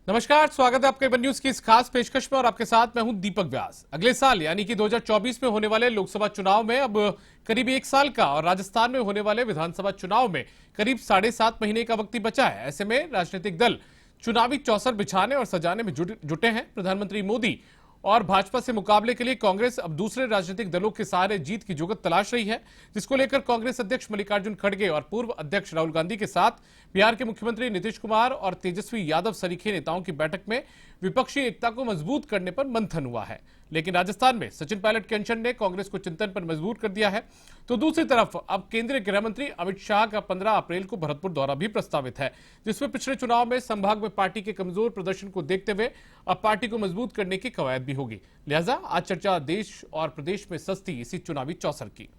नमस्कार, स्वागत है आपके वन न्यूज की इस खास पेशकश में और आपके साथ मैं हूं दीपक व्यास। अगले साल यानी कि 2024 में होने वाले लोकसभा चुनाव में अब करीब 1 साल का और राजस्थान में होने वाले विधानसभा चुनाव में करीब 7.5 महीने का वक्त ही बचा है। ऐसे में राजनीतिक दल चुनावी चौसर बिछाने और सजाने में जुटे हैं। प्रधानमंत्री मोदी और भाजपा से मुकाबले के लिए कांग्रेस अब दूसरे राजनीतिक दलों के सहारे जीत की जुगत तलाश रही है, जिसको लेकर कांग्रेस अध्यक्ष मल्लिकार्जुन खड़गे और पूर्व अध्यक्ष राहुल गांधी के साथ बिहार के मुख्यमंत्री नीतीश कुमार और तेजस्वी यादव सरीखे नेताओं की बैठक में विपक्षी एकता को मजबूत करने पर मंथन हुआ है। लेकिन राजस्थान में सचिन पायलट के अनशन ने कांग्रेस को चिंतन पर मजबूर कर दिया है। तो दूसरी तरफ अब केंद्रीय गृह मंत्री अमित शाह का 15 अप्रैल को भरतपुर दौरा भी प्रस्तावित है, जिसमें पिछले चुनाव में संभाग में पार्टी के कमजोर प्रदर्शन को देखते हुए अब पार्टी को मजबूत करने की कवायद भी होगी। लिहाजा आज चर्चा देश और प्रदेश में सस्ती इसी चुनावी चौसर की।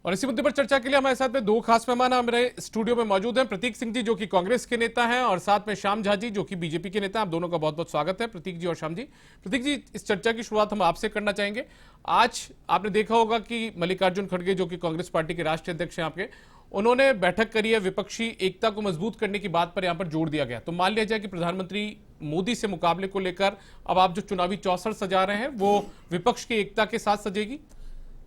और इसी मुद्दे पर चर्चा के लिए हमारे साथ में दो खास मेहमान हमारे स्टूडियो में मौजूद हैं। प्रतीक सिंह जी जो कि कांग्रेस के नेता हैं और साथ में श्याम झा जी जो कि बीजेपी के नेता हैं। आप दोनों का बहुत बहुत स्वागत है, प्रतीक जी और श्याम जी। प्रतीक जी, इस चर्चा की शुरुआत हम आपसे करना चाहेंगे। आज आपने देखा होगा कि मल्लिकार्जुन खड़गे जो कि कांग्रेस पार्टी के राष्ट्रीय अध्यक्ष हैं आपके, उन्होंने बैठक करी है। विपक्षी एकता को मजबूत करने की बात पर यहां पर जोर दिया गया। तो मान लिया जाए कि प्रधानमंत्री मोदी से मुकाबले को लेकर अब आप जो चुनावी चौसर सजा रहे हैं वो विपक्ष की एकता के साथ सजेगी।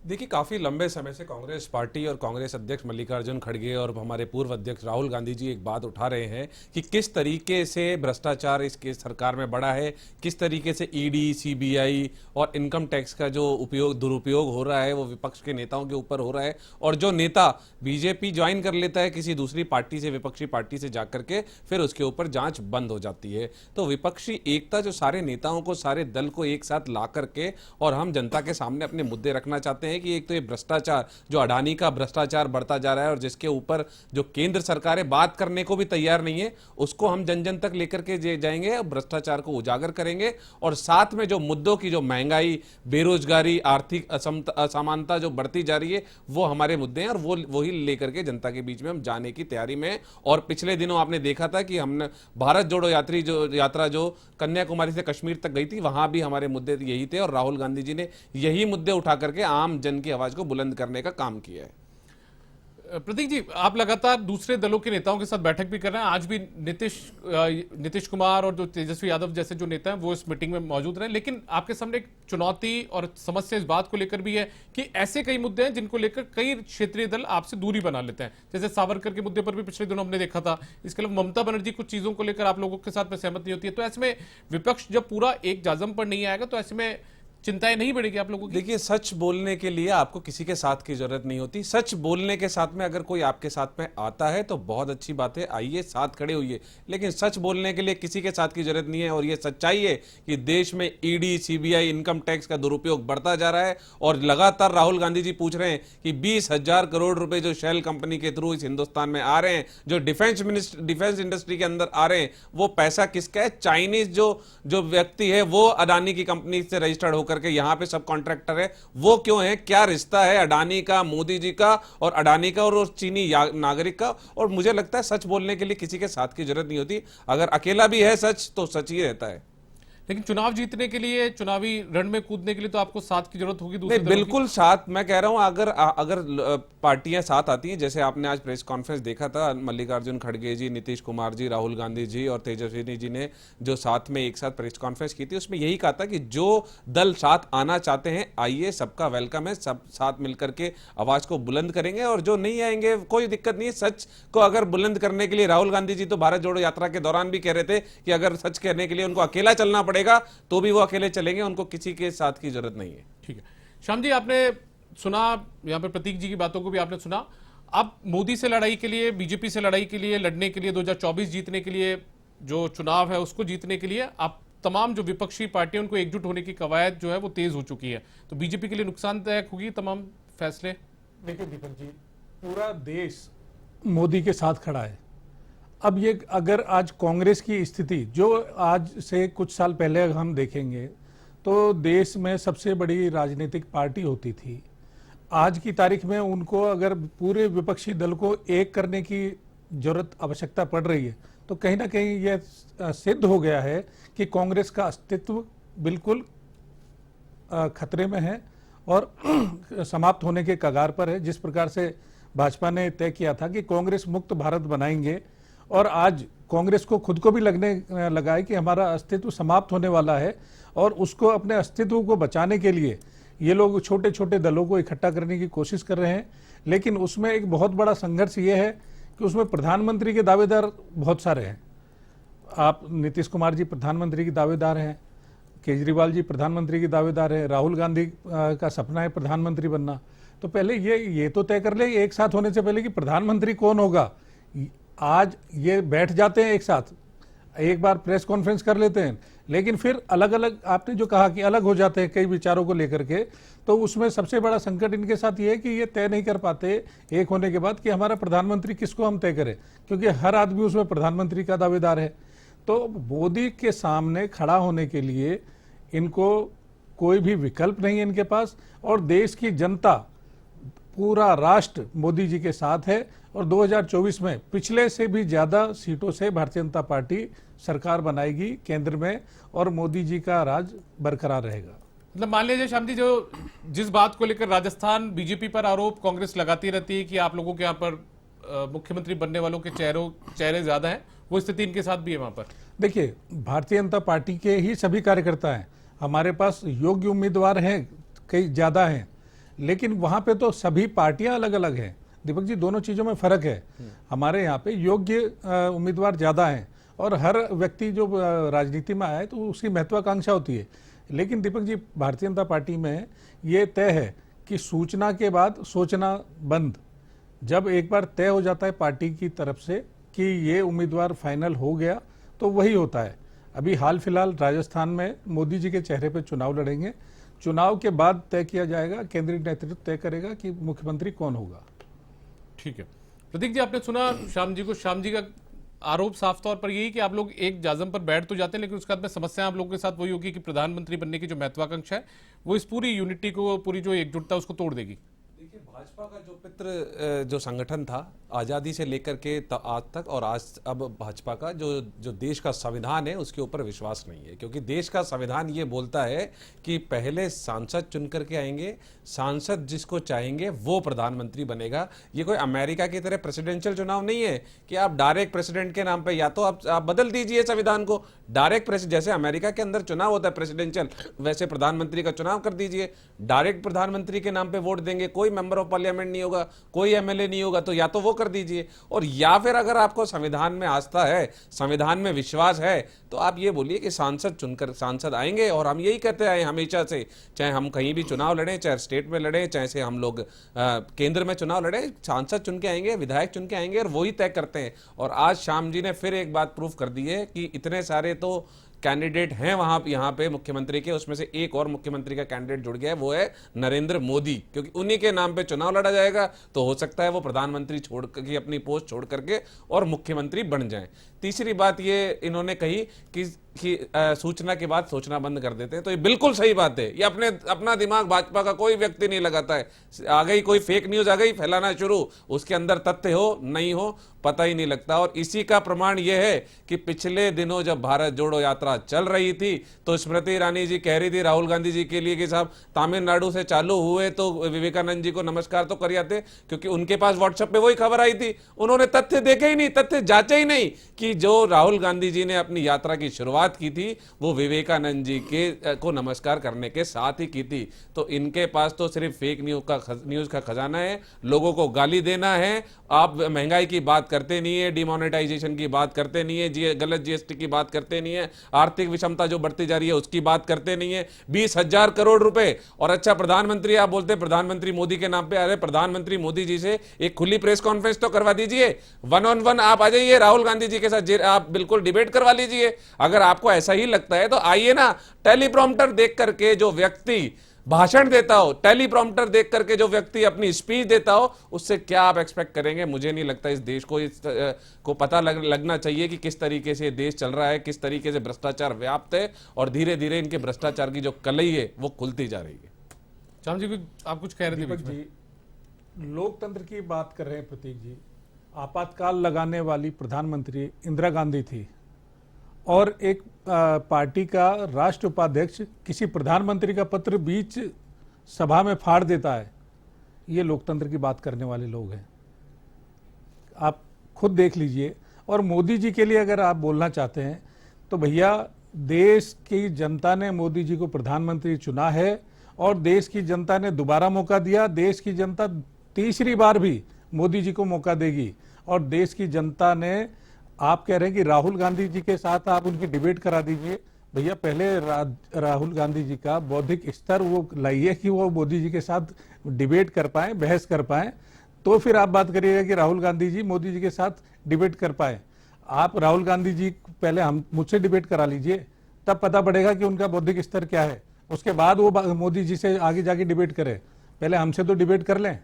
देखिए, काफ़ी लंबे समय से कांग्रेस पार्टी और कांग्रेस अध्यक्ष मल्लिकार्जुन खड़गे और हमारे पूर्व अध्यक्ष राहुल गांधी जी एक बात उठा रहे हैं कि किस तरीके से भ्रष्टाचार इसके सरकार में बढ़ा है, किस तरीके से ईडी, सीबीआई और इनकम टैक्स का जो दुरुपयोग हो रहा है वो विपक्ष के नेताओं के ऊपर हो रहा है। और जो नेता बीजेपी ज्वाइन कर लेता है किसी दूसरी पार्टी से, विपक्षी पार्टी से जाकर के, फिर उसके ऊपर जांच बंद हो जाती है। तो विपक्षी एकता जो सारे नेताओं को, सारे दल को एक साथ ला करके और हम जनता के सामने अपने मुद्दे रखना चाहते हैं कि एक तो ये भ्रष्टाचार, जो अडानी का भ्रष्टाचार बढ़ता जा रहा है और जिसके ऊपर जो केंद्र सरकारें बात करने को भी तैयार नहीं है, उसको हम जन जन तक लेकर के जाएंगे, भ्रष्टाचार को उजागर करेंगे। और साथ में जो मुद्दों की, जो महंगाई, बेरोजगारी, आर्थिक असमानता जो बढ़ती जा रही है, वो हमारे मुद्दे हैं और वही लेकर के जनता के बीच में हम जाने की तैयारी में। और पिछले दिनों आपने देखा था कि हमने भारत जोड़ो यात्रा जो कन्याकुमारी से कश्मीर तक गई थी, वहां भी हमारे मुद्दे यही थे और राहुल गांधी जी ने यही मुद्दे उठा करके आम जन की आवाज को बुलंद करने का काम किया है। प्रतीक जी, आप लगातार दूसरे दलों के नेताओं के साथ बैठक भी कर रहे हैं। आज भी नीतीश कुमार और जो तेजस्वी यादव जैसे जो नेता हैं वो इस मीटिंग में मौजूद रहे। लेकिन आपके सामने एक चुनौती और समस्या इस बात को लेकर भी है कि ऐसे कई मुद्दे हैं जिनको लेकर कई क्षेत्रीय दल आपसे दूरी बना लेते हैं। जैसे सावरकर के मुद्दे पर भी पिछले दिनों हमने देखा था। इसके अलावा ममता बनर्जी कुछ चीजों को लेकर आप लोगों के साथ में सहमत नहीं होती है। तो ऐसे में विपक्ष जब पूरा एक जाजम पर नहीं आएगा तो ऐसे में चिंताएं नहीं बढ़ेगी आप लोगों की? देखिए, सच बोलने के लिए आपको किसी के साथ की जरूरत नहीं होती। सच बोलने के साथ में अगर कोई आपके साथ में आता है तो बहुत अच्छी बात है, आइए साथ खड़े होइए। लेकिन सच बोलने के लिए किसी के साथ की जरूरत नहीं है। और ये सच्चाई है कि देश में ईडी, सीबीआई, इनकम टैक्स का दुरुपयोग बढ़ता जा रहा है। और लगातार राहुल गांधी जी पूछ रहे हैं कि 20,000 करोड़ रुपए जो शेल कंपनी के थ्रू इस हिंदुस्तान में आ रहे हैं, जो डिफेंस इंडस्ट्री के अंदर आ रहे हैं, वो पैसा किसका है? चाइनीज जो व्यक्ति है वो अडानी की कंपनी से रजिस्टर्ड होकर के यहां पे सब कॉन्ट्रैक्टर है। वो क्यों है? क्या रिश्ता है अडानी का, मोदी जी का, और अडानी का और चीनी नागरिक का? और मुझे लगता है सच बोलने के लिए किसी के साथ की जरूरत नहीं होती। अगर अकेला भी है सच तो सच ही रहता है। लेकिन चुनाव जीतने के लिए, चुनावी रण में कूदने के लिए तो आपको साथ की जरूरत होगी। नहीं, बिल्कुल साथ। मैं कह रहा हूं अगर पार्टियां साथ आती हैं, जैसे आपने आज प्रेस कॉन्फ्रेंस देखा था, मल्लिकार्जुन खड़गे जी, नीतीश कुमार जी, राहुल गांधी जी और तेजस्वी जी ने जो साथ में एक साथ प्रेस कॉन्फ्रेंस की थी, उसमें यही कहा था कि जो दल साथ आना चाहते हैं आइए, सबका वेलकम है, सब साथ मिलकर के आवाज को बुलंद करेंगे। और जो नहीं आएंगे कोई दिक्कत नहीं है। सच को अगर बुलंद करने के लिए राहुल गांधी जी तो भारत जोड़ो यात्रा के दौरान भी कह रहे थे कि अगर सच कहने के लिए उनको अकेला चलना तो भी वो अकेले चलेंगे, उनको किसी के साथ की जरूरत नहीं है। ठीक है श्याम जी, आपने सुना यहां पर प्रतीक जी की बातों को भी आपने सुना। अब मोदी से लड़ाई के लिए, बीजेपी से लड़ाई के लिए, लड़ने के लिए, 2024 जीतने के लिए, जो चुनाव है उसको जीतने के लिए अब तमाम जो विपक्षी पार्टियां उनको एकजुट होने की कवायद जो है वो तेज हो चुकी है। तो बीजेपी के लिए नुकसानदायक होगी तमाम फैसले? देखिए दीपक जी, पूरा देश मोदी के साथ खड़ा है। अब ये अगर आज कांग्रेस की स्थिति जो आज से कुछ साल पहले हम देखेंगे तो देश में सबसे बड़ी राजनीतिक पार्टी होती थी, आज की तारीख में उनको अगर पूरे विपक्षी दल को एक करने की जरूरत, आवश्यकता पड़ रही है तो कहीं ना कहीं यह सिद्ध हो गया है कि कांग्रेस का अस्तित्व बिल्कुल खतरे में है और समाप्त होने के कगार पर है। जिस प्रकार से भाजपा ने तय किया था कि कांग्रेस मुक्त भारत बनाएंगे, और आज कांग्रेस को खुद को भी लगने लगा है कि हमारा अस्तित्व समाप्त होने वाला है, और उसको अपने अस्तित्व को बचाने के लिए ये लोग छोटे छोटे दलों को इकट्ठा करने की कोशिश कर रहे हैं। लेकिन उसमें एक बहुत बड़ा संघर्ष ये है कि उसमें प्रधानमंत्री के दावेदार बहुत सारे हैं। आप नीतीश कुमार जी प्रधानमंत्री के दावेदार हैं, केजरीवाल जी प्रधानमंत्री के दावेदार हैं, राहुल गांधी का सपना है प्रधानमंत्री बनना। तो पहले ये तो तय कर ले एक साथ होने से पहले कि प्रधानमंत्री कौन होगा। आज ये बैठ जाते हैं एक साथ, एक बार प्रेस कॉन्फ्रेंस कर लेते हैं, लेकिन फिर अलग अलग, आपने जो कहा कि अलग हो जाते हैं कई विचारों को लेकर के, तो उसमें सबसे बड़ा संकट इनके साथ ये है कि ये तय नहीं कर पाते एक होने के बाद कि हमारा प्रधानमंत्री किसको हम तय करें, क्योंकि हर आदमी उसमें प्रधानमंत्री का दावेदार है। तो मोदी के सामने खड़ा होने के लिए इनको कोई भी विकल्प नहीं है इनके पास, और देश की जनता, पूरा राष्ट्र मोदी जी के साथ है, और 2024 में पिछले से भी ज्यादा सीटों से भारतीय जनता पार्टी सरकार बनाएगी केंद्र में, और मोदी जी का राज बरकरार रहेगा। मतलब मान लीजिए श्याम जी, जो जिस बात को लेकर राजस्थान बीजेपी पर आरोप कांग्रेस लगाती रहती है कि आप लोगों के यहाँ पर मुख्यमंत्री बनने वालों के चेहरे ज्यादा हैं, वो स्थिति इनके साथ भी है वहां पर। देखिए, भारतीय जनता पार्टी के ही सभी कार्यकर्ता हैं, हमारे पास योग्य उम्मीदवार हैं, कई ज्यादा हैं, लेकिन वहां पे तो सभी पार्टियां अलग अलग हैं। दीपक जी, दोनों चीजों में फर्क है। हमारे यहाँ पे योग्य उम्मीदवार ज्यादा हैं, और हर व्यक्ति जो राजनीति में आए तो उसकी महत्वाकांक्षा होती है। लेकिन दीपक जी, भारतीय जनता पार्टी में ये तय है कि सूचना के बाद सोचना बंद। जब एक बार तय हो जाता है पार्टी की तरफ से कि ये उम्मीदवार फाइनल हो गया, तो वही होता है। अभी हाल फिलहाल राजस्थान में मोदी जी के चेहरे पर चुनाव लड़ेंगे, चुनाव के बाद तय किया जाएगा, केंद्रीय नेतृत्व तय करेगा कि मुख्यमंत्री कौन होगा। ठीक है प्रतीक जी, आपने सुना श्याम जी को। श्याम जी का आरोप साफ तौर पर यही कि आप लोग एक जाजम पर बैठ तो जाते हैं, लेकिन उसके बाद में समस्या आप लोगों के साथ वही होगी कि प्रधानमंत्री बनने की जो महत्वाकांक्षा है वो इस पूरी यूनिटी को, पूरी जो एकजुटता है उसको तोड़ देगी। देखिए, भाजपा का जो पितृ जो संगठन था आज़ादी से लेकर के आज तक, और आज अब भाजपा का जो देश का संविधान है उसके ऊपर विश्वास नहीं है, क्योंकि देश का संविधान ये बोलता है कि पहले सांसद चुन करके आएंगे, सांसद जिसको चाहेंगे वो प्रधानमंत्री बनेगा। ये कोई अमेरिका की तरह प्रेसिडेंशियल चुनाव नहीं है कि आप डायरेक्ट प्रेसिडेंट के नाम पे, या तो आप बदल दीजिए संविधान को, डायरेक्ट प्रेसिडेंट, जैसे अमेरिका के अंदर चुनाव होता है प्रेसिडेंशियल, वैसे प्रधानमंत्री का चुनाव कर दीजिए। डायरेक्ट प्रधानमंत्री के नाम पे वोट देंगे, कोई मेंबर ऑफ पार्लियामेंट नहीं होगा, कोई एमएलए नहीं होगा, तो या तो वो कर दीजिए, और या फिर अगर आपको संविधान में आस्था है, संविधान में विश्वास है, तो आप ये बोलिए कि सांसद चुनकर सांसद आएंगे। और हम यही कहते आए हमेशा से, चाहे हम कहीं भी चुनाव लड़ें, चाहे स्टेट में लड़ें, चाहे से हम लोग केंद्र में चुनाव लड़ें, सांसद चुन के आएंगे, विधायक चुन के आएंगे, और वही तय करते हैं। और आज श्याम जी ने फिर एक बात प्रूफ कर दी है कि इतने सारे तो कैंडिडेट हैं वहां यहाँ पे मुख्यमंत्री के, उसमें से एक और मुख्यमंत्री का कैंडिडेट जुड़ गया है, वो है नरेंद्र मोदी, क्योंकि उन्हीं के नाम पे चुनाव लड़ा जाएगा, तो हो सकता है वो प्रधानमंत्री छोड़ करके, अपनी पोस्ट छोड़ करके और मुख्यमंत्री बन जाएं। तीसरी बात ये इन्होंने कही कि सूचना के बाद सोचना बंद कर देते हैं, तो ये बिल्कुल सही बात है। ये अपना दिमाग भाजपा का कोई व्यक्ति नहीं लगाता है। आ गई कोई फेक न्यूज, आ गई फैलाना शुरू, उसके अंदर तथ्य हो नहीं हो पता ही नहीं लगता। और इसी का प्रमाण यह है कि पिछले दिनों जब भारत जोड़ो यात्रा चल रही थी, तो स्मृति ईरानी जी कह रही थी राहुल गांधी जी के लिए कि साहब तमिलनाडु से चालू हुए तो विवेकानंद जी को नमस्कार तो कर आते, क्योंकि उनके पास व्हाट्सएप पे वही खबर आई थी। उन्होंने तथ्य देखे ही नहीं, तथ्य जांचे ही नहीं कि जो राहुल गांधी जी ने अपनी यात्रा की शुरुआत की थी वो विवेकानंद जी के को नमस्कार करने के साथ ही की थी। तो इनके पास तो सिर्फ फेक न्यूज का खजाना है, लोगों को गाली देना है। आप महंगाई की बात करते नहीं है, डिमोनेटाइजेशन की बात करते नहीं है, गलत जीएसटी की बात करते नहीं है, आर्थिक विषमता जो बढ़ती जा रही है उसकी बात करते नहीं है। 20,000 करोड़ रुपए, और अच्छा प्रधानमंत्री आप बोलते हैं प्रधानमंत्री मोदी के नाम पे। अरे प्रधानमंत्री मोदी जी से एक खुली प्रेस कॉन्फ्रेंस तो करवा दीजिए, 1-on-1 आप आ जाइए राहुल गांधी जी के साथ, आप बिल्कुल डिबेट करवा लीजिए। अगर आपको ऐसा ही लगता है तो आइए ना, टेलीप्रॉम्प्टर देख करके जो व्यक्ति भाषण देता हो, टेलीप्रॉम्प्टर देख करके जो व्यक्ति अपनी स्पीच देता हो, उससे क्या आप एक्सपेक्ट करेंगे? मुझे नहीं लगता इस देश को पता लगना चाहिए कि किस तरीके से देश चल रहा है, किस तरीके से भ्रष्टाचार व्याप्त है, और धीरे धीरे इनके भ्रष्टाचार की जो कलई है वो खुलती जा रही है। श्याम जी, आप कुछ कह रहे थे? जी, लोकतंत्र की बात कर रहे हैं प्रतीक जी। आपातकाल लगाने वाली प्रधानमंत्री इंदिरा गांधी थी और एक पार्टी का राष्ट्र उपाध्यक्ष किसी प्रधानमंत्री का पत्र बीच सभा में फाड़ देता है, ये लोकतंत्र की बात करने वाले लोग हैं। आप खुद देख लीजिए। और मोदी जी के लिए अगर आप बोलना चाहते हैं तो भैया, देश की जनता ने मोदी जी को प्रधानमंत्री चुना है और देश की जनता ने दोबारा मौका दिया। देश की जनता तीसरी बार भी मोदी जी को मौका देगी। और देश की जनता ने, आप कह रहे हैं कि राहुल गांधी जी के साथ आप उनकी डिबेट करा दीजिए। भैया, पहले राहुल गांधी जी का बौद्धिक स्तर वो लाइए कि वो मोदी जी के साथ डिबेट कर पाए, बहस कर पाए, तो फिर आप बात करिएगा कि राहुल गांधी जी मोदी जी के साथ डिबेट कर पाए। आप राहुल गांधी जी पहले हम मुझसे डिबेट करा लीजिए, तब पता पड़ेगा कि उनका बौद्धिक स्तर क्या है। उसके बाद वो मोदी जी से आगे जाके डिबेट करें। पहले हमसे तो डिबेट कर लें।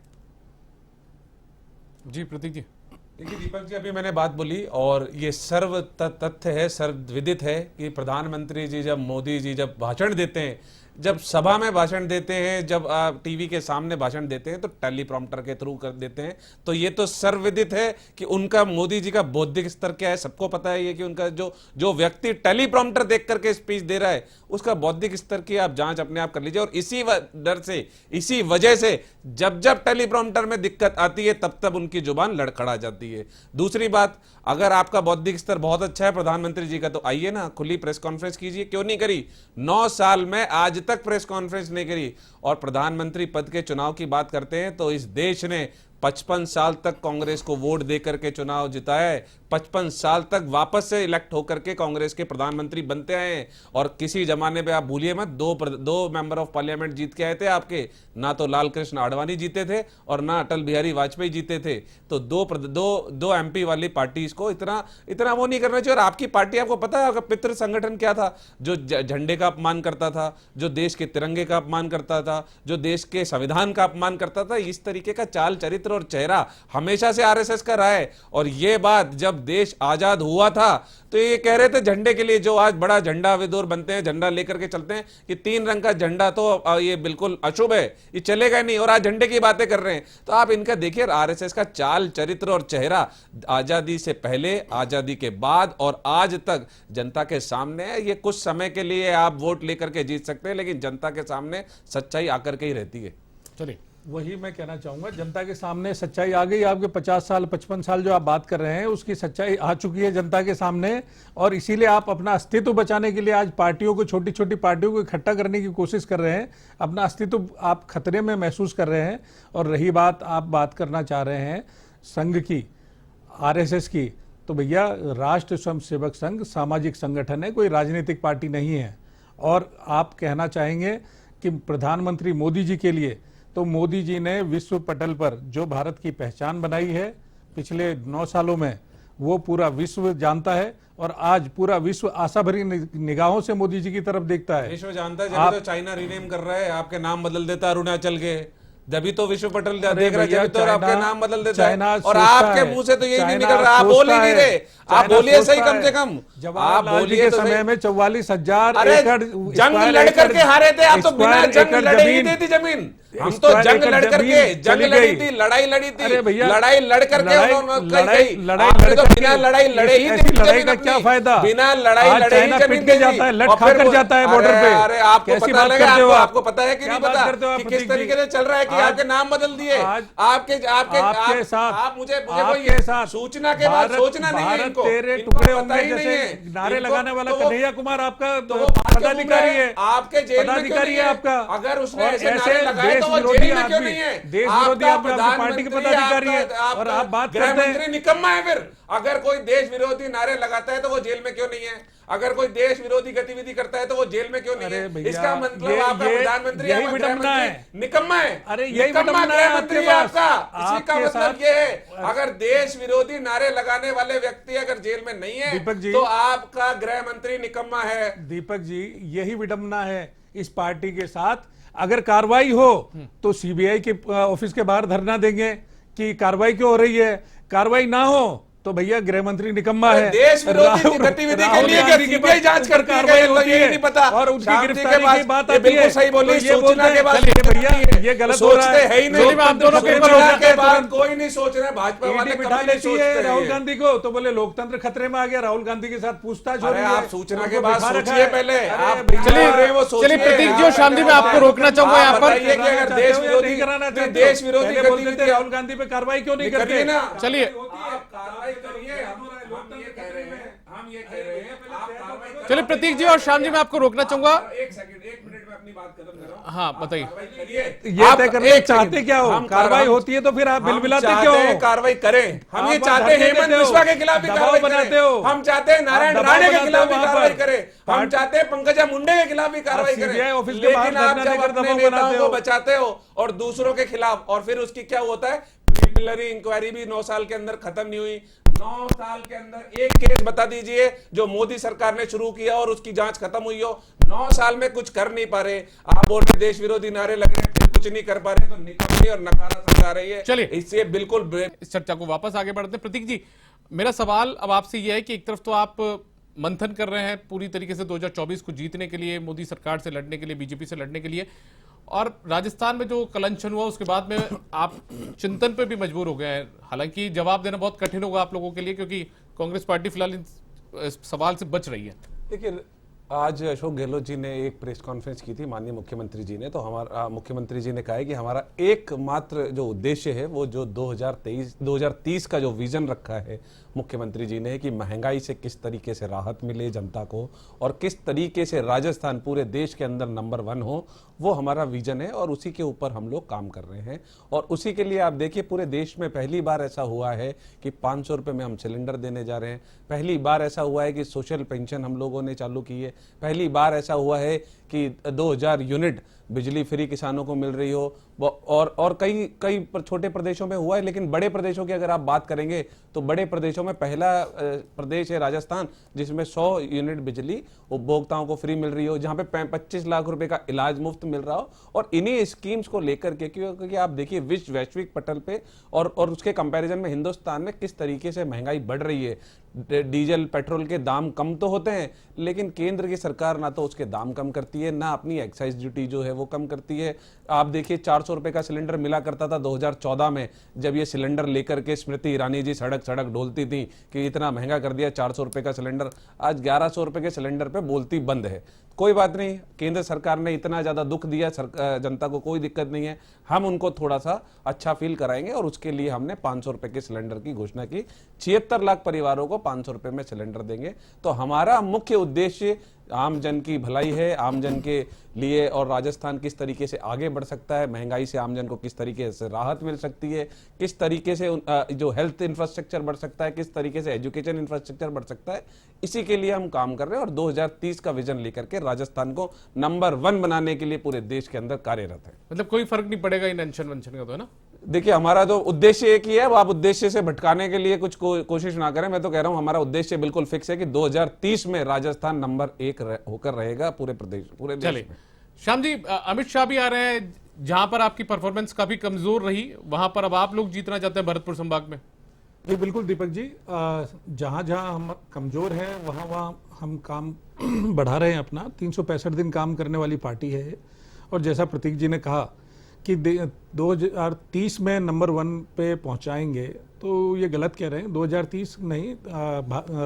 जी प्रतीक जी। देखिए दीपक जी, अभी मैंने बात बोली और ये सर्व तथ्य है, सर्वविदित है कि प्रधानमंत्री जी जब मोदी जी जब भाषण देते हैं, जब सभा में भाषण देते हैं, जब टीवी के सामने भाषण देते हैं तो टेलीप्रॉम्प्टर के थ्रू कर देते हैं। तो ये तो सर्वविदित है कि उनका, मोदी जी का बौद्धिक स्तर क्या है, सबको पता है ये कि उनका जो व्यक्ति टेलीप्रॉम्प्टर देख करके स्पीच दे रहा है उसका बौद्धिक स्तर की आप जांच अपने आप कर लीजिए। और इसी डर से, इसी वजह से जब जब टेलीप्रॉम्प्टर में दिक्कत आती है तब तब उनकी जुबान लड़खड़ा जाती है। दूसरी बात, अगर आपका बौद्धिक स्तर बहुत अच्छा है प्रधानमंत्री जी का, तो आइए ना, खुली प्रेस कॉन्फ्रेंस कीजिए। क्यों नहीं करी? 9 साल में आज तक प्रेस कॉन्फ्रेंस नहीं करी। और प्रधानमंत्री पद के चुनाव की बात करते हैं तो इस देश ने 55 साल तक कांग्रेस को वोट देकर के चुनाव जिताया है। 55 साल तक वापस से इलेक्ट होकर के कांग्रेस के प्रधानमंत्री बनते आए हैं। और किसी जमाने पे आप भूलिए मत, दो मेंबर ऑफ पार्लियामेंट जीत के आए थे आपके, ना तो लाल कृष्ण आडवाणी जीते थे और ना अटल बिहारी वाजपेयी जीते थे। तो दो एमपी वाली पार्टी को इतना वो नहीं करना चाहिए। और आपकी पार्टी, आपको पता है आपका पितृ संगठन क्या था? जो झंडे का अपमान करता था, जो देश के तिरंगे का अपमान करता था, जो देश के संविधान का अपमान करता था। इस तरीके का चाल चरित्र और चेहरा हमेशा से आरएसएस का रहा है। और ये बात जब देश आजाद हुआ था तो ये कह रहे थे झंडे के लिए, जो आज बड़ा झंडा विदुर बनते हैं, झंडा लेकर के चलते हैं कि 3 रंग का झंडा तो ये बिल्कुल अशुभ है, ये चलेगा नहीं, और आज झंडे की बातें कर रहे हैं। तो आप इनका देखिए आरएसएस का चाल चरित्र और चेहरा आजादी से पहले, आजादी के बाद और आज तक जनता के सामने है। ये कुछ समय के लिए आप वोट लेकर के जीत सकते हैं, लेकिन जनता के सामने सच्चाई आकर के ही रहती है। चलिए, वही मैं कहना चाहूंगा, जनता के सामने सच्चाई आ गई। आपके 50 साल 55 साल जो आप बात कर रहे हैं उसकी सच्चाई आ चुकी है जनता के सामने। और इसीलिए आप अपना अस्तित्व बचाने के लिए आज पार्टियों को, छोटी छोटी पार्टियों को इकट्ठा करने की कोशिश कर रहे हैं। अपना अस्तित्व आप खतरे में महसूस कर रहे हैं। और रही बात, आप बात करना चाह रहे हैं संघ की, आरएसएस की, तो भैया राष्ट्र स्वयंसेवक संघ सामाजिक संगठन है, कोई राजनीतिक पार्टी नहीं है। और आप कहना चाहेंगे कि प्रधानमंत्री मोदी जी के लिए, तो मोदी जी ने विश्व पटल पर जो भारत की पहचान बनाई है पिछले 9 सालों में, वो पूरा विश्व जानता है। और आज पूरा विश्व आशा भरी निगाहों से मोदी जी की तरफ देखता है। विश्व जानता है, जब तो चाइना रीनेम कर रहा है, आपके नाम बदल देता है अरुणाचल के, जब तो विश्व पटल देख रहा है, जब तो आपके नाम बदल देता है। और आपके मुंह से तो यही नहीं निकल रहा, आप बोल ही नहीं रहे। आप बोलिए सही, कम से कम आप बोलिए। तो समय में 44,000 एकड़ जंग लड़ करके हारे थे आप, तो बिना जंग लड़े ही दी थी जमीन। हम तो जंग लड़ करके, जंग लड़ी थी, लड़ाई लड़ी थी, लड़ाई लड़ करके उन्होंने तो बिना लड़ाई लड़े ही थी। लड़ाई का क्या फायदा? बिना लड़ाई लड़े ही जमीन के जाता है, लट खाकर जाता है बॉर्डर पे। अरे आपको पता लगा, आपको पता है कि नहीं पता कि किस तरीके से चल रहा है कि आपके नाम बदल दिए, आपके साथ, आप मुझे कोई सूचना के बाद सोचना नहीं है। इनको तेरे टुकड़े होंगे जैसे नारे लगाने वाला कन्हैया कुमार आपका पदाधिकारी है, आपके जेल में पदाधिकारी है आपका। अगर उसने ऐसे नारे लगाए तो वो जेल में क्यों नहीं है? देश विरोधी आपकी पार्टी के पदाधिकारी है और आप बात करते हैं। गृहमंत्री निकम्मा है। फिर अगर कोई देश विरोधी नारे लगाता है तो वो जेल में क्यों नहीं है? अगर कोई देश विरोधी गतिविधि करता है तो वो जेल में क्यों नहीं है? इसका मतलब आपका प्रधानमंत्री यही विडंबना है, निकम्मा है। अरे यही विडंबना है गृहमंत्री आपका। इसी का मतलब ये है, अगर देश विरोधी नारे लगाने वाले व्यक्ति अगर जेल में नहीं है दीपक जी, तो आपका गृहमंत्री निकम्मा है। दीपक जी, यही विडंबना है इस पार्टी के साथ। अगर कार्रवाई हो तो सीबीआई के ऑफिस के बाहर धरना देंगे कि कार्रवाई क्यों हो रही है। कार्रवाई ना हो तो भैया गृह मंत्री निकम्मा है। देश विरोधी गतिविधि के लिए सीबीआई जांच करती है, ये नहीं पता। और उनकी शांति गिरफ्तारी के की बात ये आती है बिल्कुल सही बोली, तो ये सूचना बोलते के बाद हैं, भैया ये गलत हो रहा सोचते है ही नहीं। चलिए, आप दोनों के ऊपर सूचना हो के जाते बाद कोई नहीं सोच रहे, भाजपा वाले ईडी कभी बिठा नहीं लेती सोचते है राहुल हैं। गांधी को, तो बोले लोकतंत्र खतरे में आ गया, राहुल गांधी के साथ पूछताछ हो अरे रही है। आप सूचना के उनको बाद बिठा रखा सोचिए है। पहले, अरे आप भैया, चलिए, बोल रहे हैं वो सोचिए। चलिए प्रतीक जी और श्याम जी, मैं आपको रोकना चाहूंगा यहाँ पर। बताइए कि अगर देश विरोधी कराना चाहते हो, देश विरोधी पहले बोलते थे गतिविधि राहुल गांधी पे कार्रवाई क्यों नहीं करिए करते ना। चलिए आप कार्रवाई करिए, हम ये कह रहे हैं, हम ये कह रहे हैं, आप कार्रवाई करिए। चलिए प्रतीक जी और श्याम जी, मैं आपको रोकना चाहूंगा। एक सेकंड, एक मिनट में अपनी बात खत्म कर रहा हूं। हाँ बताइए। ये तय करना चाहते क्या हो, कार्रवाई होती है तो फिर आप बिलबिलाते क्यों हो? कार्रवाई करें, हम ये आप चाहते हैं धरने हेमंत देते हो, बिस्वा के खिलाफ भी दबाव कार्रवाई बनाते करें, हो। हम चाहते हैं नारायण आप राणे दबाव के खिलाफ भी बनाते हो कार्रवाई वहां पर। करें, हम चाहते हैं पंकजा मुंडे के खिलाफ भी कार्रवाई करें। CBI ऑफिस के लेकिन बाहर आप धरना जब देकर अपने दबाव नेताओं बनाते को हो। बचाते हो और दूसरों के खिलाफ, और फिर उसकी क्या होता है, प्रिलिमिनरी इंक्वायरी भी 9 साल के अंदर खत्म नहीं हुई। 9 साल के अंदर एक केस बता दीजिए जो मोदी सरकार ने शुरू किया और उसकी जांच खत्म हुई हो। 9 साल में कुछ कर नहीं पा रहे, आप बोल रहे देश विरोधी नारे लग रहे, फिर कुछ नहीं कर पा रहे, तो निकम्मी और नकारा सरकार है ये। चलिए। इससे बिल्कुल इस चर्चा को वापस आगे बढ़ते हैं। प्रतीक जी, मेरा सवाल अब आपसे यह है कि एक तरफ तो आप मंथन कर रहे हैं पूरी तरीके से 2024 को जीतने के लिए, मोदी सरकार से लड़ने के लिए, बीजेपी से लड़ने के लिए, और राजस्थान में जो कलंचन हुआ उसके बाद में आप चिंतन पे भी मजबूर हो गए हैं। हालांकि जवाब देना बहुत कठिन होगा आप लोगों के लिए, क्योंकि कांग्रेस पार्टी फिलहाल इस सवाल से बच रही है। देखिए, आज अशोक गहलोत जी ने एक प्रेस कॉन्फ्रेंस की थी, माननीय मुख्यमंत्री जी ने, तो हमारा मुख्यमंत्री जी ने कहा है कि हमारा एकमात्र जो उद्देश्य है वो जो 2030 का जो विजन रखा है मुख्यमंत्री जी ने, कि महंगाई से किस तरीके से राहत मिले जनता को और किस तरीके से राजस्थान पूरे देश के अंदर नंबर 1 हो, वो हमारा विजन है और उसी के ऊपर हम लोग काम कर रहे हैं। और उसी के लिए आप देखिए, पूरे देश में पहली बार ऐसा हुआ है कि 500 रुपये में हम सिलेंडर देने जा रहे हैं। पहली बार ऐसा हुआ है कि सोशल पेंशन हम लोगों ने चालू की है। पहली बार ऐसा हुआ है कि 2000 यूनिट बिजली फ्री किसानों को मिल रही हो। और कई छोटे प्रदेशों में हुआ है, लेकिन बड़े प्रदेशों की अगर आप बात करेंगे तो बड़े प्रदेशों में पहला प्रदेश है राजस्थान, जिसमें 100 यूनिट बिजली उपभोक्ताओं को फ्री मिल रही हो, जहां पे 25 लाख रुपए का इलाज मुफ्त मिल रहा हो। और इन्हीं स्कीम्स को लेकर के, क्योंकि आप देखिए वैश्विक पटल पे और उसके कंपैरिजन में हिंदुस्तान में किस तरीके से महंगाई बढ़ रही है। डीजल पेट्रोल के दाम कम तो होते हैं, लेकिन केंद्र की सरकार ना तो उसके दाम कम करती है, ना अपनी एक्साइज ड्यूटी जो है वो कम करती है। आप देखिए 400 रुपए का सिलेंडर मिला करता था 2014 में, जब ये सिलेंडर लेकर के स्मृति ईरानी जी सड़क डोलती थी कि इतना महंगा कर दिया 400 रुपए का सिलेंडर। आज 1100 रुपए के सिलेंडर पे बोलती बंद है। कोई बात नहीं, केंद्र सरकार ने इतना ज्यादा दुख दिया जनता को, कोई दिक्कत नहीं है, हम उनको थोड़ा सा अच्छा फील कराएंगे और उसके लिए हमने 500 रुपए के सिलेंडर की घोषणा की। 76 लाख परिवारों को 500 रुपए में सिलेंडर देंगे। तो हमारा मुख्य उद्देश्य आम जन की भलाई है, आम जन के लिए, और राजस्थान किस तरीके से आगे बढ़ सकता है, महंगाई से आम जन को किस तरीके से राहत मिल सकती है, किस तरीके से जो हेल्थ इंफ्रास्ट्रक्चर बढ़ सकता है, किस तरीके से एजुकेशन इंफ्रास्ट्रक्चर बढ़ सकता है, इसी के लिए हम काम कर रहे हैं और 2030 का विजन लेकर के राजस्थान को नंबर 1 बनाने के लिए पूरे देश के अंदर कार्यरत है। मतलब कोई फर्क नहीं पड़ेगा इन अनशन वंशन का, तो है ना? देखिए, हमारा जो उद्देश्य एक ही है, वो आप उद्देश्य से भटकाने के लिए कुछ कोशिश ना करें। मैं तो कह रहा हूं हमारा उद्देश्य बिल्कुल फिक्स है कि 2030 में राजस्थान नंबर 1 होकर रहेगा पूरे देश में। श्याम जी, अमित शाह भी आ रहे हैं, जहां पर आपकी परफॉर्मेंस काफी कमजोर रही, वहां पर अब आप लोग जीतना चाहते हैं भरतपुर संभाग में। जी बिल्कुल दीपक जी, जहां जहां हम कमजोर हैं वहां हम काम बढ़ा रहे हैं अपना। 365 दिन काम करने वाली पार्टी है। और जैसा प्रतीक जी ने कहा कि 2030 में नंबर 1 पे पहुंचाएंगे, तो ये गलत कह रहे हैं। 2030 नहीं,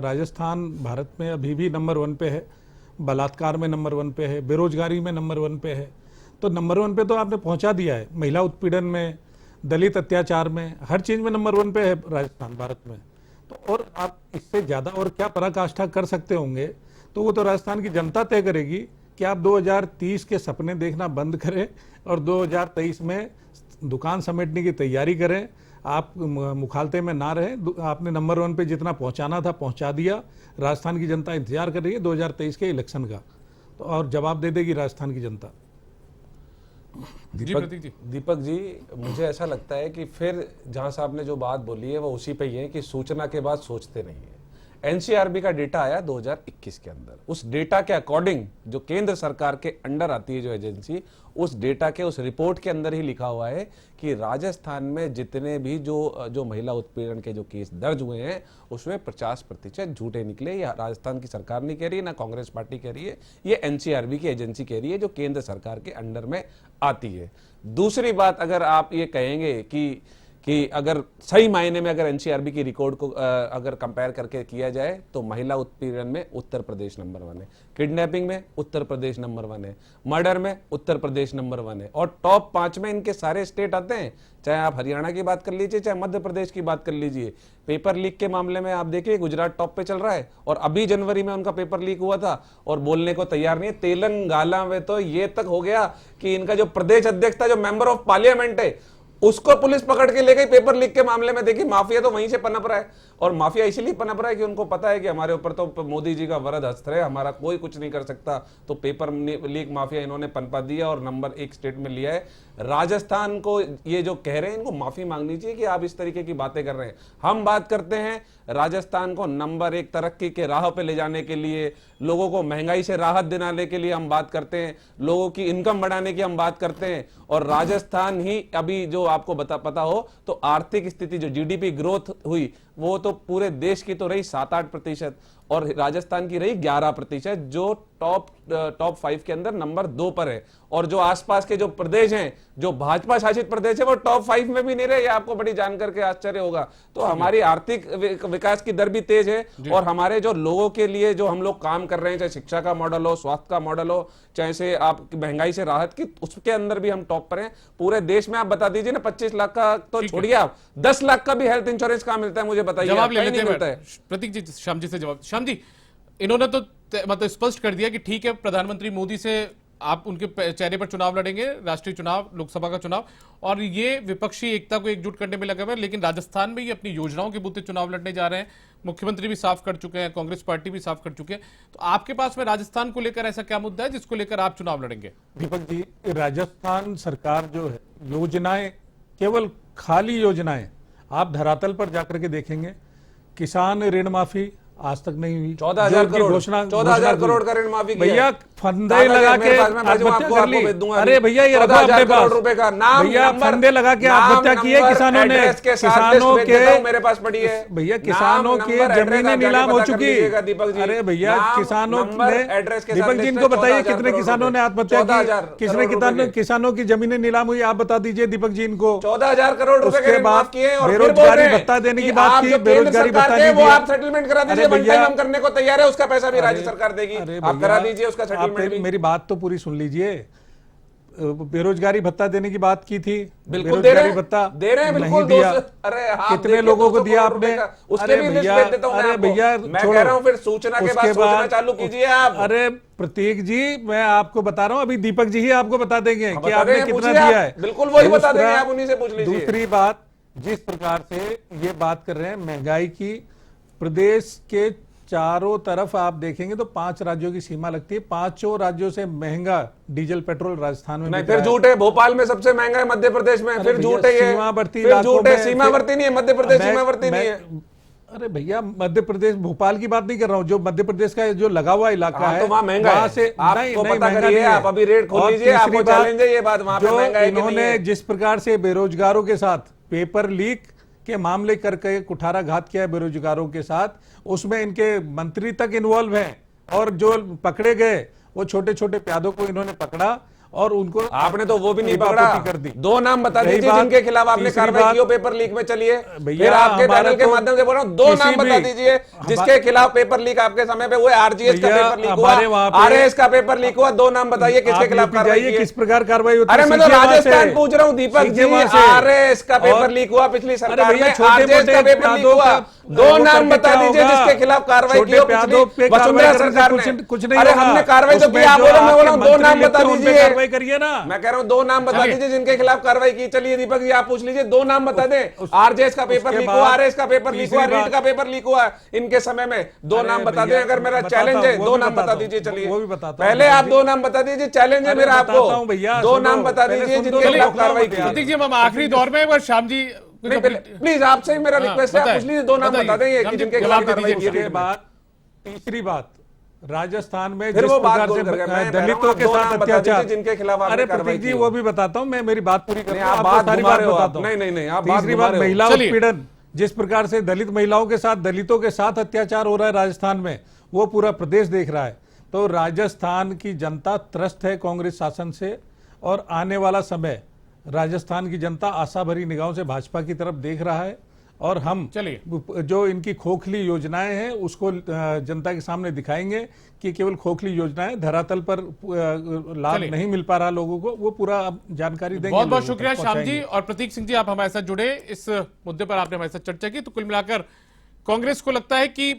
राजस्थान भारत में अभी भी नंबर 1 पे है, बलात्कार में नंबर 1 पे है, बेरोजगारी में नंबर 1 पे है। तो नंबर 1 पे तो आपने पहुंचा दिया है, महिला उत्पीड़न में, दलित अत्याचार में, हर चीज में नंबर 1 पे है राजस्थान भारत में। तो और आप इससे ज्यादा और क्या पराकाष्ठा कर सकते होंगे, तो वो तो राजस्थान की जनता तय करेगी कि आप 2030 के सपने देखना बंद करें और 2023 में दुकान समेटने की तैयारी करें। आप मुखालते में ना रहें। आपने नंबर 1 पे जितना पहुंचाना था पहुंचा दिया। राजस्थान की जनता इंतजार कर रही है 2023 के इलेक्शन का, तो और जवाब दे देगी राजस्थान की जनता। दीपक जी, मुझे ऐसा लगता है कि फिर जहां साहब ने जो बात बोली है वो उसी पे ही है कि सूचना के बाद सोचते नहीं है। एनसीआरबी का डेटा आया 2021 के अंदर। उस डेटा के अकॉर्डिंग जो केंद्र सरकार के अंडर आती है जो एजेंसी, उस डेटा के उस रिपोर्ट के अंदर ही लिखा हुआ है कि राजस्थान में जितने भी जो महिला उत्पीड़न के जो केस दर्ज हुए हैं उसमें 50% झूठे निकले। ये राजस्थान की सरकार नहीं कह रही है, ना कांग्रेस पार्टी कह रही है, ये एनसीआरबी की एजेंसी कह रही है जो केंद्र सरकार के अंडर में आती है। दूसरी बात, अगर आप ये कहेंगे कि अगर सही मायने में अगर एनसीआरबी की रिकॉर्ड को अगर कंपेयर करके किया जाए तो महिला उत्पीड़न में उत्तर प्रदेश नंबर 1 है, किडनैपिंग में उत्तर प्रदेश नंबर 1 है, मर्डर में उत्तर प्रदेश नंबर 1 है, और टॉप 5 में इनके सारे स्टेट आते हैं। चाहे आप हरियाणा की बात कर लीजिए, चाहे मध्य प्रदेश की बात कर लीजिए। पेपर लीक के मामले में आप देखिए गुजरात टॉप पे चल रहा है, और अभी जनवरी में उनका पेपर लीक हुआ था और बोलने को तैयार नहीं है। तेलंगाना में तो ये तक हो गया कि इनका जो प्रदेश अध्यक्ष था, जो मेंबर ऑफ पार्लियामेंट है, उसको पुलिस पकड़ के ले गई पेपर लीक के मामले में। देखिए माफिया तो वहीं से पनप रहा है, और माफिया इसीलिए पनप रहा है कि उनको पता है कि हमारे ऊपर तो मोदी जी का वरद हस्त है, हमारा कोई कुछ नहीं कर सकता। तो पेपर लीक माफिया इन्होंने पनपा दिया और नंबर 1 स्टेट में लिया है। राजस्थान को ये जो कह रहे हैं, इनको माफी मांगनी चाहिए कि आप इस तरीके की बातें कर रहे हैं। हम बात करते हैं राजस्थान को नंबर 1 तरक्की के राह पे ले जाने के लिए, लोगों को महंगाई से राहत दिलाने के लिए हम बात करते हैं, लोगों की इनकम बढ़ाने की हम बात करते हैं। और राजस्थान ही अभी जो आपको पता हो तो आर्थिक स्थिति जो जीडीपी ग्रोथ हुई वो तो पूरे देश की तो रही 7-8% और राजस्थान की रही 11%, जो टॉप 5 के अंदर नंबर 2 पर है। और जो आसपास के जो प्रदेश हैं, जो भाजपा शासित प्रदेश है, वो टॉप 5 में भी नहीं रहे। ये आपको बड़ी जान करके आश्चर्य होगा। तो हमारी आर्थिक विकास की दर भी तेज है, और हमारे जो लोगों के लिए जो हम लोग काम कर रहे हैं, चाहे शिक्षा का मॉडल हो, स्वास्थ्य का मॉडल हो, चाहे से आप महंगाई से राहत की, उसके अंदर भी हम टॉप पर हैं पूरे देश में। आप बता दीजिए ना, 25 लाख का तो छोड़िए, आप 10 लाख का भी हेल्थ इंश्योरेंस कहां मिलता है, मुझे बताइए। जवाब ले कहीं लेते नहीं मिलता है। हैं प्रतीक जी, श्याम जी से जवाब। श्याम जी, इन्होंने तो मतलब स्पष्ट कर दिया कि ठीक है, प्रधानमंत्री मोदी से आप उनके चेहरे पर चुनाव लड़ेंगे, राष्ट्रीय चुनाव, लोकसभा का चुनाव, और ये विपक्षी एकता को एकजुट करने में लगे हुए हैं। लेकिन राजस्थान में ये अपनी योजनाओं के बूते चुनाव लड़ने जा रहे हैं। मुख्यमंत्री भी साफ कर चुके हैं, कांग्रेस पार्टी भी साफ कर चुके हैं। तो आपके पास में राजस्थान को लेकर ऐसा क्या मुद्दा है जिसको लेकर आप चुनाव लड़ेंगे? दीपक जी, राजस्थान सरकार जो है, योजनाएं केवल खाली योजनाएं, आप धरातल पर जाकर के देखेंगे, किसान ऋण माफी आज तक नहीं हुई। 14,000 करोड़ घोषणा 14,000 करोड़ का ऋण माफी किया। भैया फंदे लगा के आत्महत्या कर ली। अरे भैया ये रखो अपने पास, भैया फंदे लगा के आत्महत्या की है किसानों ने। किसानों के मेरे पास पड़ी है भैया, किसानों की जमीनें नीलाम हो चुकी। अरे भैया किसानों ने, दीपक जी इनको बताइए कितने किसानों ने आत्महत्या की, किसने किसानों की जमीनें नीलाम हुई, आप बता दीजिए दीपक जी इनको। 14,000 करोड़ रुपए उसके बाद बेरोजगारी भत्ता देने की बात की, बेरोजगारी भत्ता नहीं दिया। आप सेटलमेंट करा दीजिए, वन टाइम हम करने को तैयार है, उसका पैसा भी राज्य सरकार देगी, आप करा दीजिए उसका सेटलमेंट भी। मेरी बात तो पूरी सुन लीजिए। बेरोजगारी भत्ता देने की बात की थी, बिल्कुल दे रहे भत्ता दे रहे हैं, नहीं दिया। अरे कितने लोगों को दिया आपने? उसके भी लिस्ट भेज देता हूं मैं आपको। मैं कह रहा हूं फिर सूचना के बाद सोचना चालू कीजिए आप। अरे प्रतीक जी, मैं आपको बता रहा हूं, अभी दीपक जी ही आपको बता देंगे कि आपने कितना दिया है। बिल्कुल वही बता देंगे, आप उन्हीं से पूछ लीजिए। दूसरी बात, जिस प्रकार से ये बात कर रहे हैं महंगाई की, प्रदेश के चारों तरफ आप देखेंगे तो 5 राज्यों की सीमा लगती है। 5 राज्यों से महंगा डीजल पेट्रोल राजस्थान में नहीं, फिर झूठ है। भोपाल में सबसे महंगा है मध्य प्रदेश में, फिर झूठ है ये, सीमावर्ती फिर झूठ है। सीमावर्ती नहीं है मध्य प्रदेश, सीमावर्ती नहीं है। अरे भैया, मध्य प्रदेश, भोपाल की बात नहीं कर रहा हूँ, जो मध्य प्रदेश का जो लगा हुआ इलाका है तो वहाँ महंगा है। से आपको पता करिए, आप अभी रेट खोल लीजिए, आपको चैलेंज है ये बात, वहाँ पे महंगा है कि नहीं है। इन्होंने जिस प्रकार से बेरोजगारों के साथ पेपर लीक के मामले करके कुठाराघात किया है बेरोजगारों के साथ, उसमें इनके मंत्री तक इन्वॉल्व हैं, और जो पकड़े गए वो छोटे छोटे प्यादों को इन्होंने पकड़ा और उनको आपने तो वो भी नहीं पकड़ा कर दी। 2 नाम बता दीजिए जिनके खिलाफ आपने कार्रवाई की हो पेपर लीक में। चलिए फिर आपके पैनल के माध्यम से बोल रहा हूं, 2 नाम बता दीजिए जिसके खिलाफ पेपर लीक आपके समय पे हुआ। आरजीएस का पेपर लीक हुआ, आरएस का पेपर लीक हुआ, 2 नाम बताइए किसके खिलाफ कार्रवाई, किस प्रकार कार्रवाई होती है। अरे मैं तो राजस्थान पूछ रहा हूँ दीपक जी। आरएस का पेपर लीक हुआ पिछली सरकार में, आरजेएस का पेपर लीक हुआ। 2 नाम बता दीजिए जिसके खिलाफ कार्रवाई की हो वसुंधरा सरकार ने। कुछ नहीं, अरे हमने कार्रवाई तो की, आप बोलो, मैं बोल रहा हूँ 2 नाम बता दीजिए। करिए ना, मैं कह रहा हूं 2 नाम बता दीजिए जिनके खिलाफ कार्रवाई की। चलिए दीपक जी आप पूछ लीजिए, 2 नाम बता दें। आरजेएस का पेपर लीक हुआ, आरएस का पेपर लीक हुआ, रीट का पेपर लीक हुआ इनके समय में। 2 नाम बता दें, अगर मेरा चैलेंज है 2 नाम बता दीजिए। चलिए पहले आप 2 नाम बता दीजिए, चैलेंज है मेरा आपको। 2 नाम बता दीजिए जिनके खिलाफ कार्रवाई की। प्रतीक जी, हम आखिरी दौर में, श्याम जी नहीं, प्लीज आपसे ही मेरा रिक्वेस्ट है, आप पूछ लीजिए, 2 नाम बता दें कि जिनके खिलाफ कार्रवाई की उसके गई। बाद तीसरी बात, राजस्थान में फिर जिस वो बात प्रकार बोल से करके मैं दलितों के दो साथ नाम बता अत्याचार, दीजिए जिनके खिलाफ आपने अरे कार्रवाई प्रतीक जी की वो हो। भी बताता हूं, मैं मेरी बात पूरी नहीं, करता आप हूं, बात आपको सारी घुमा बात रहे हो आप। बताता हूं। नहीं, नहीं, नहीं, आप बात तीसरी घुमा बात, रहे हो। महिला चलिए। उत्पीड़न, जिस प्रकार से दलित महिलाओं के साथ, दलितों के साथ अत्याचार हो रहा है राजस्थान में, वो पूरा प्रदेश देख रहा है। तो राजस्थान की जनता त्रस्त है कांग्रेस शासन से, और आने वाला समय राजस्थान की जनता आशा भरी निगाहों से भाजपा की तरफ देख रहा है, और हम चलिए। जो इनकी खोखली योजनाएं हैं उसको जनता के सामने दिखाएंगे कि केवल खोखली योजनाएं, धरातल पर लाभ चलिए। नहीं मिल पा रहा लोगों को, वो पूरा अब जानकारी देंगे। बहुत बहुत लोगों शुक्रिया तक श्याम जी पहुंचाएंगे। और प्रतीक सिंह जी, आप हमारे साथ जुड़े, इस मुद्दे पर आपने हमारे साथ चर्चा की। तो कुल मिलाकर कांग्रेस को लगता है कि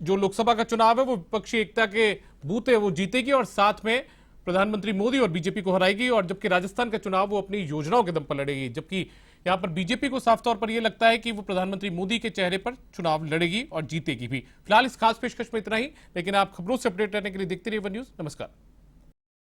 जो लोकसभा का चुनाव है वो विपक्षी एकता के बूते है वो जीतेगी और साथ में प्रधानमंत्री मोदी और बीजेपी को हराएगी, और जबकि राजस्थान का चुनाव वो अपनी योजनाओं के दम पर लड़ेगी। जबकि यहां पर बीजेपी को साफ तौर पर यह लगता है कि वो प्रधानमंत्री मोदी के चेहरे पर चुनाव लड़ेगी और जीतेगी भी। फिलहाल इस खास पेशकश में इतना ही, लेकिन आप खबरों से अपडेट रहने के लिए देखते रहिए वन न्यूज। नमस्कार।